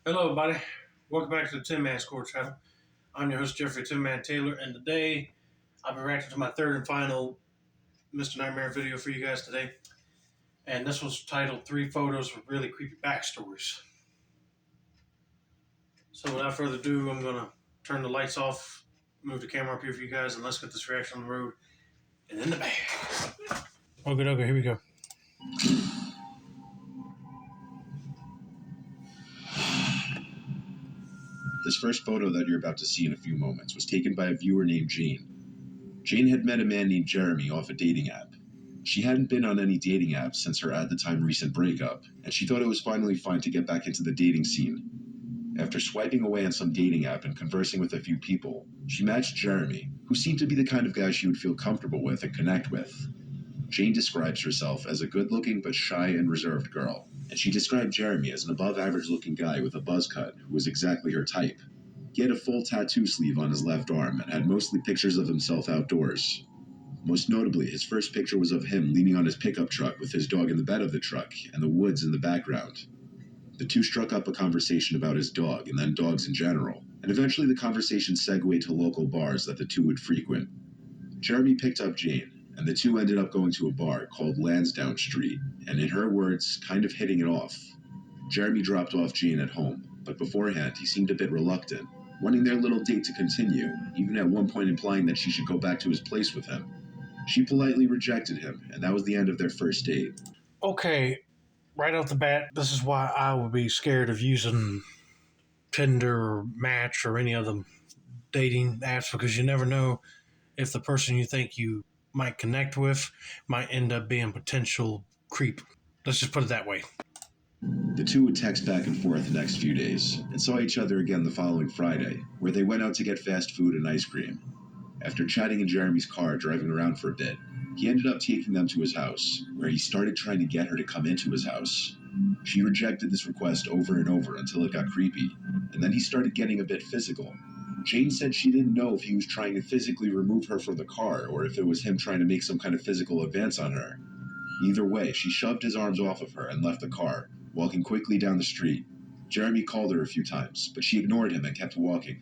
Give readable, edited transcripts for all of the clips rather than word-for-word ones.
Hello, everybody. Welcome back to the Tin Man Score channel. I'm your host, Jeffrey Tin Man Taylor, and today I'll be reacting to my third and final Mr. Nightmare video for you guys today. And this was titled Three Photos with Really Creepy Backstories. So, without further ado, I'm going to turn the lights off, move the camera up here for you guys, and let's get this reaction on the road and in the bag. Okay, here we go. This first photo that you're about to see in a few moments was taken by a viewer named Jane. Jane had met a man named Jeremy off a dating app. She hadn't been on any dating apps since her at the time recent breakup, and she thought it was finally fine to get back into the dating scene. After swiping away on some dating app and conversing with a few people, she matched Jeremy, who seemed to be the kind of guy she would feel comfortable with and connect with. Jane describes herself as a good-looking but shy and reserved girl, and she described Jeremy as an above-average-looking guy with a buzz cut who was exactly her type. He had a full tattoo sleeve on his left arm and had mostly pictures of himself outdoors. Most notably, his first picture was of him leaning on his pickup truck with his dog in the bed of the truck and the woods in the background. The two struck up a conversation about his dog and then dogs in general, and eventually the conversation segued to local bars that the two would frequent. Jeremy picked up Jane, and the two ended up going to a bar called Lansdowne Street, and in her words, kind of hitting it off. Jeremy dropped off Jane at home, but beforehand he seemed a bit reluctant, wanting their little date to continue, even at one point implying that she should go back to his place with him. She politely rejected him, and that was the end of their first date. Okay, right off the bat, this is why I would be scared of using Tinder or Match or any other dating apps, because you never know if the person you think you might connect with might end up being potential creep. Let's just put it that way. The two would text back and forth the next few days, and saw each other again the following Friday, where they went out to get fast food and ice cream. After chatting in Jeremy's car driving around for a bit, he ended up taking them to his house, where he started trying to get her to come into his house. She rejected this request over and over until it got creepy, and then he started getting a bit physical. Jane said she didn't know if he was trying to physically remove her from the car or if it was him trying to make some kind of physical advance on her. Either way, she shoved his arms off of her and left the car, walking quickly down the street. Jeremy called her a few times, but she ignored him and kept walking.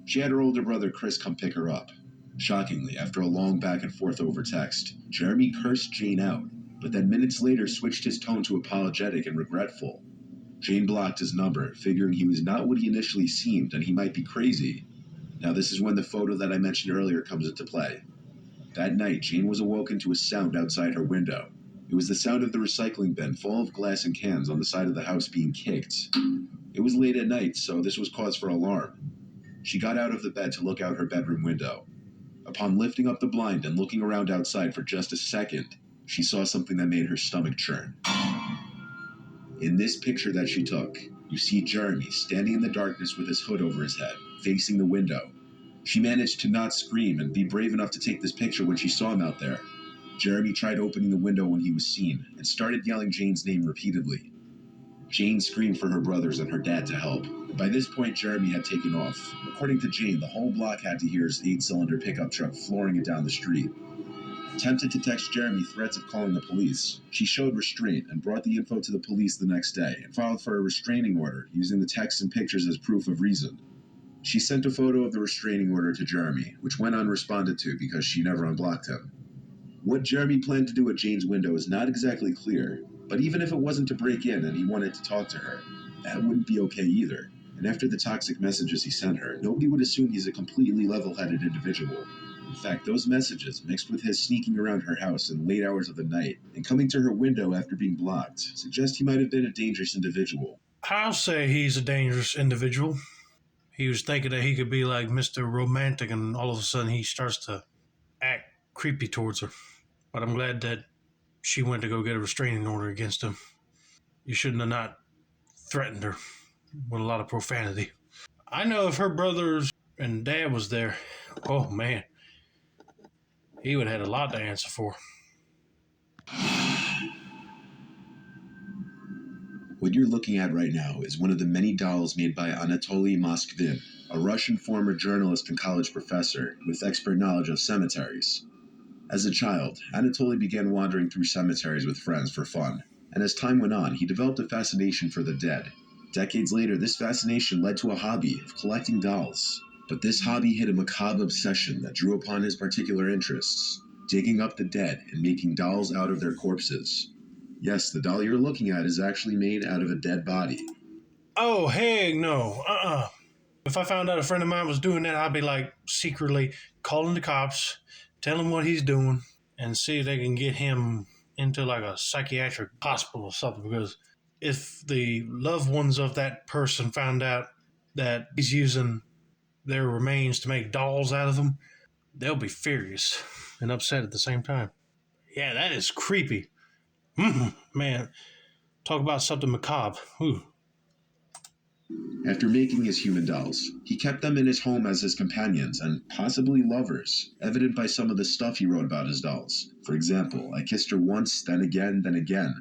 She had her older brother Chris come pick her up. Shockingly, after a long back and forth over text, Jeremy cursed Jane out, but then minutes later switched his tone to apologetic and regretful. Jane blocked his number, figuring he was not what he initially seemed and he might be crazy. Now this is when the photo that I mentioned earlier comes into play. That night, Jane was awoken to a sound outside her window. It was the sound of the recycling bin full of glass and cans on the side of the house being kicked. It was late at night, so this was cause for alarm. She got out of the bed to look out her bedroom window. Upon lifting up the blind and looking around outside for just a second, she saw something that made her stomach churn. In this picture that she took, you see Jeremy standing in the darkness with his hood over his head, facing the window. She managed to not scream and be brave enough to take this picture when she saw him out there. Jeremy tried opening the window when he was seen and started yelling Jane's name repeatedly. Jane screamed for her brothers and her dad to help. By this point, Jeremy had taken off. According to Jane, the whole block had to hear his 8-cylinder pickup truck flooring it down the street. Tempted to text Jeremy threats of calling the police, she showed restraint and brought the info to the police the next day and filed for a restraining order using the texts and pictures as proof of reason. She sent a photo of the restraining order to Jeremy, which went unresponded to because she never unblocked him. What Jeremy planned to do at Jane's window is not exactly clear, but even if it wasn't to break in and he wanted to talk to her, that wouldn't be okay either. And after the toxic messages he sent her, nobody would assume he's a completely level-headed individual. In fact, those messages, mixed with his sneaking around her house in late hours of the night and coming to her window after being blocked, suggest he might have been a dangerous individual. I'll say he's a dangerous individual. He was thinking that he could be like Mr. Romantic, and all of a sudden he starts to act creepy towards her. But I'm glad that she went to go get a restraining order against him. You shouldn't have not threatened her with a lot of profanity. I know if her brothers and dad was there, oh man, he would have had a lot to answer for. What you're looking at right now is one of the many dolls made by Anatoly Moskvin, a Russian former journalist and college professor with expert knowledge of cemeteries. As a child, Anatoly began wandering through cemeteries with friends for fun, and as time went on, he developed a fascination for the dead. Decades later, this fascination led to a hobby of collecting dolls. But this hobby hid a macabre obsession that drew upon his particular interests, digging up the dead and making dolls out of their corpses. Yes, the doll you're looking at is actually made out of a dead body. Oh, heck no. If I found out a friend of mine was doing that, I'd be like secretly calling the cops, telling him what he's doing, and see if they can get him into like a psychiatric hospital or something. Because if the loved ones of that person found out that he's using their remains to make dolls out of them, they'll be furious and upset at the same time. Yeah, that is creepy. Man, talk about something macabre. Ooh. After making his human dolls, he kept them in his home as his companions and possibly lovers, evident by some of the stuff he wrote about his dolls. For example, I kissed her once, then again, then again.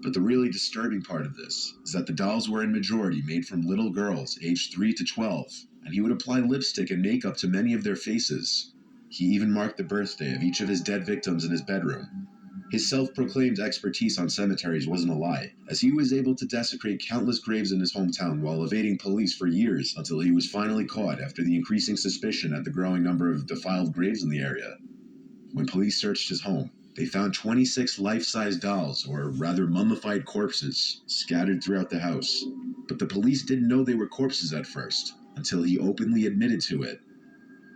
But the really disturbing part of this is that the dolls were in majority made from little girls aged 3 to 12, and he would apply lipstick and makeup to many of their faces. He even marked the birthday of each of his dead victims in his bedroom. His self proclaimed expertise on cemeteries wasn't a lie, as he was able to desecrate countless graves in his hometown while evading police for years until he was finally caught after the increasing suspicion at the growing number of defiled graves in the area. When police searched his home, they found 26 life size dolls, or rather mummified corpses, scattered throughout the house. But the police didn't know they were corpses at first, until he openly admitted to it.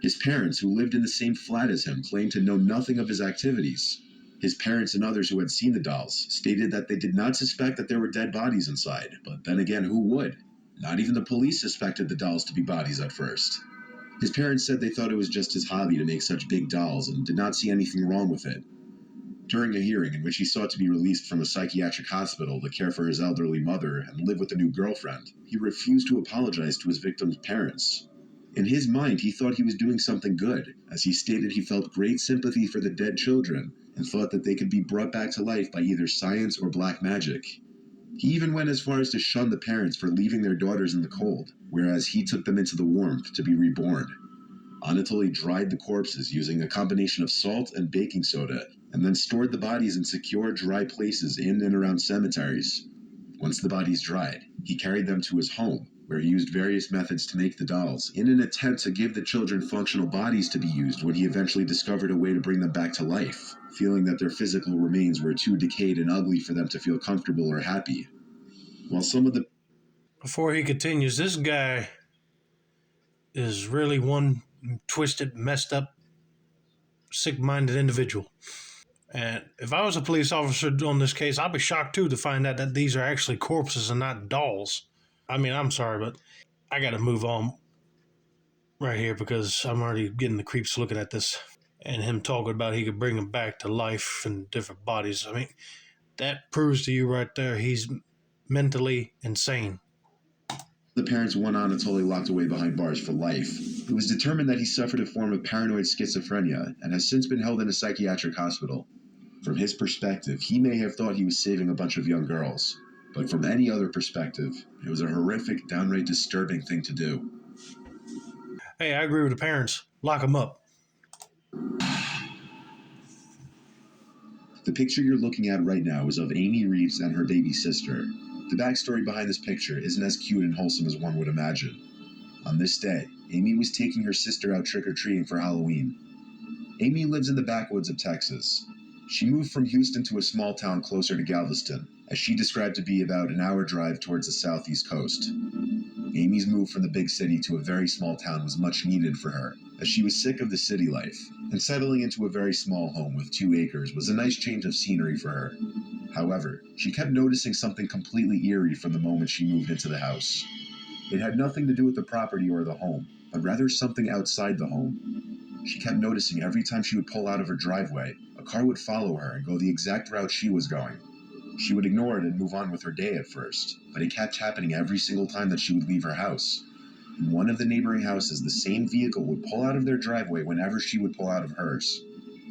His parents, who lived in the same flat as him, claimed to know nothing of his activities. His parents and others who had seen the dolls stated that they did not suspect that there were dead bodies inside, but then again, who would? Not even the police suspected the dolls to be bodies at first. His parents said they thought it was just his hobby to make such big dolls and did not see anything wrong with it. During a hearing in which he sought to be released from a psychiatric hospital to care for his elderly mother and live with a new girlfriend, he refused to apologize to his victims' parents. In his mind, he thought he was doing something good, as he stated he felt great sympathy for the dead children and thought that they could be brought back to life by either science or black magic. He even went as far as to shun the parents for leaving their daughters in the cold, whereas he took them into the warmth to be reborn. Anatoly dried the corpses using a combination of salt and baking soda, and then stored the bodies in secure, dry places in and around cemeteries. Once the bodies dried, he carried them to his home, where he used various methods to make the dolls, in an attempt to give the children functional bodies to be used when he eventually discovered a way to bring them back to life, feeling that their physical remains were too decayed and ugly for them to feel comfortable or happy. While some of the Before he continues, this guy is really one twisted, messed up, sick minded individual. And if I was a police officer on this case, I'd be shocked too to find out that these are actually corpses and not dolls. I mean, I'm sorry, but I got to move on right here because I'm already getting the creeps looking at this. And him talking about he could bring them back to life in different bodies. I mean, that proves to you right there he's mentally insane. parents want Anatoly locked away behind bars for life. It was determined that he suffered a form of paranoid schizophrenia and has since been held in a psychiatric hospital. From his perspective, he may have thought he was saving a bunch of young girls, but from any other perspective, it was a horrific, downright disturbing thing to do. Hey, I agree with the parents. Lock them up. The picture you're looking at right now is of Amy Reeves and her baby sister. The backstory behind this picture isn't as cute and wholesome as one would imagine. On this day, Amy was taking her sister out trick-or-treating for Halloween. Amy lives in the backwoods of Texas. She moved from Houston to a small town closer to Galveston, as she described to be about an hour drive towards the southeast coast. Amy's move from the big city to a very small town was much needed for her, as she was sick of the city life, and settling into a very small home with 2 acres was a nice change of scenery for her. However, she kept noticing something completely eerie from the moment she moved into the house. It had nothing to do with the property or the home, but rather something outside the home. She kept noticing every time she would pull out of her driveway, a car would follow her and go the exact route she was going. She would ignore it and move on with her day at first, but it kept happening every single time that she would leave her house. In one of the neighboring houses, the same vehicle would pull out of their driveway whenever she would pull out of hers.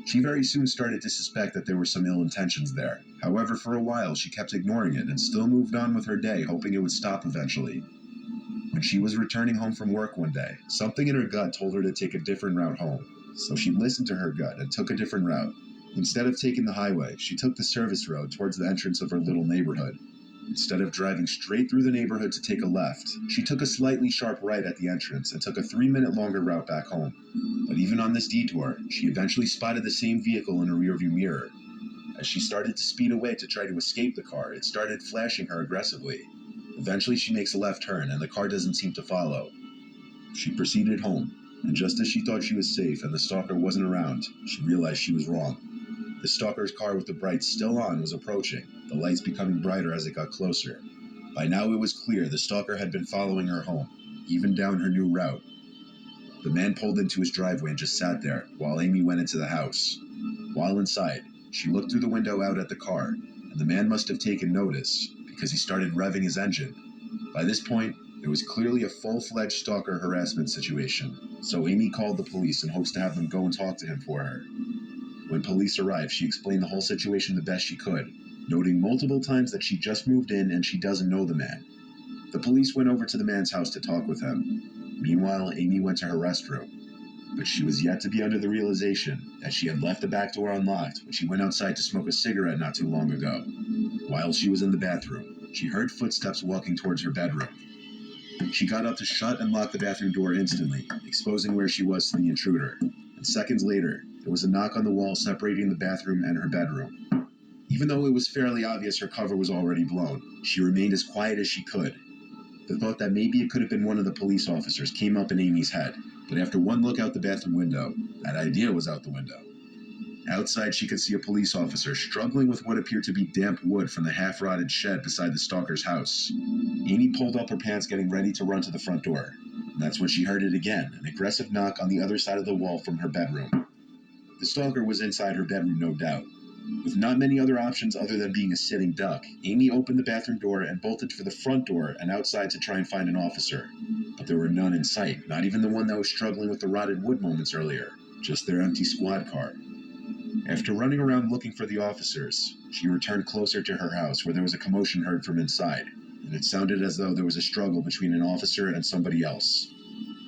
She very soon started to suspect that there were some ill intentions there. However, for a while, she kept ignoring it and still moved on with her day, hoping it would stop eventually. When she was returning home from work one day, something in her gut told her to take a different route home. So she listened to her gut and took a different route. Instead of taking the highway, she took the service road towards the entrance of her little neighborhood. Instead of driving straight through the neighborhood to take a left, she took a slightly sharp right at the entrance and took a 3-minute longer route back home. But even on this detour, she eventually spotted the same vehicle in a rearview mirror. As she started to speed away to try to escape the car, it started flashing her aggressively. Eventually, she makes a left turn and the car doesn't seem to follow. She proceeded home, and just as she thought she was safe and the stalker wasn't around, she realized she was wrong. The stalker's car with the brights still on was approaching, the lights becoming brighter as it got closer. By now it was clear the stalker had been following her home, even down her new route. The man pulled into his driveway and just sat there, while Amy went into the house. While inside, she looked through the window out at the car, and the man must have taken notice, because he started revving his engine. By this point, it was clearly a full-fledged stalker harassment situation, so Amy called the police in hopes to have them go and talk to him for her. When police arrived, she explained the whole situation the best she could, noting multiple times that she just moved in and she doesn't know the man. The police went over to the man's house to talk with him. Meanwhile, Amy went to her restroom, but she was yet to be under the realization that she had left the back door unlocked when she went outside to smoke a cigarette not too long ago. While she was in the bathroom, she heard footsteps walking towards her bedroom. She got up to shut and lock the bathroom door instantly, exposing where she was to the intruder. And seconds later, there was a knock on the wall separating the bathroom and her bedroom. Even though it was fairly obvious her cover was already blown, she remained as quiet as she could. The thought that maybe it could have been one of the police officers came up in Amy's head, but after one look out the bathroom window, that idea was out the window. Outside, she could see a police officer struggling with what appeared to be damp wood from the half-rotted shed beside the stalker's house. Amy pulled up her pants, getting ready to run to the front door. And that's when she heard it again, an aggressive knock on the other side of the wall from her bedroom. The stalker was inside her bedroom, no doubt. With not many other options other than being a sitting duck, Amy opened the bathroom door and bolted for the front door and outside to try and find an officer. But there were none in sight, not even the one that was struggling with the rotted wood moments earlier, just their empty squad car. After running around looking for the officers, she returned closer to her house where there was a commotion heard from inside, and it sounded as though there was a struggle between an officer and somebody else.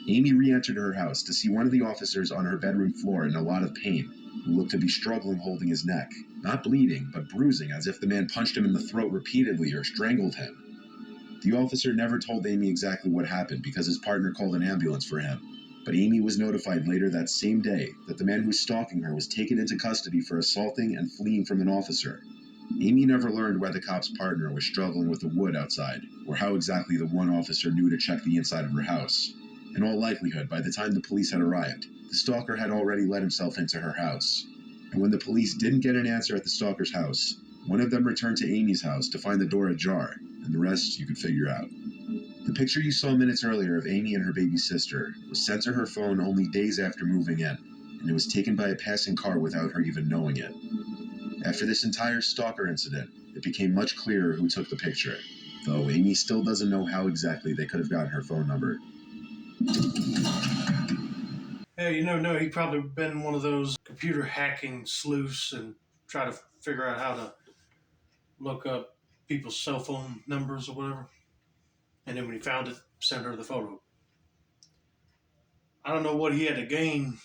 Amy re-entered her house to see one of the officers on her bedroom floor in a lot of pain, who looked to be struggling holding his neck, not bleeding, but bruising as if the man punched him in the throat repeatedly or strangled him. The officer never told Amy exactly what happened because his partner called an ambulance for him, but Amy was notified later that same day that the man who was stalking her was taken into custody for assaulting and fleeing from an officer. Amy never learned why the cop's partner was struggling with the wood outside, or how exactly the one officer knew to check the inside of her house. In all likelihood, by the time the police had arrived, the stalker had already let himself into her house. And when the police didn't get an answer at the stalker's house, one of them returned to Amy's house to find the door ajar, and the rest you could figure out. The picture you saw minutes earlier of Amy and her baby sister was sent to her phone only days after moving in, and it was taken by a passing car without her even knowing it. After this entire stalker incident, it became much clearer who took the picture, though Amy still doesn't know how exactly they could have gotten her phone number. Hey, you never know. He probably been one of those computer hacking sleuths and try to figure out how to look up people's cell phone numbers or whatever. And then when he found it, sent her the photo. I don't know what he had to gain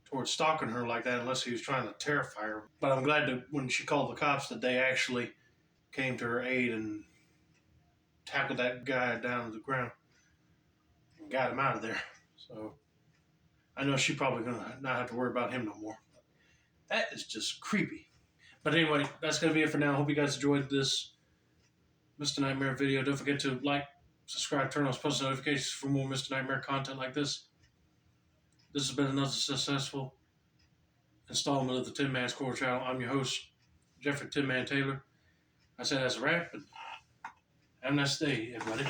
towards stalking her like that unless he was trying to terrify her. But I'm glad that when she called the cops that they actually came to her aid and tackled that guy down to the ground and got him out of there. So I know she's probably going to not have to worry about him no more. That is just creepy. But anyway, that's going to be it for now. Hope you guys enjoyed this Mr. Nightmare video. Don't forget to like, subscribe, turn on post notifications for more Mr. Nightmare content like this. This has been another successful installment of the Tin Man's Core channel. I'm your host, Jeffrey Tin Man Taylor. I said that's a wrap, but have a nice day, everybody.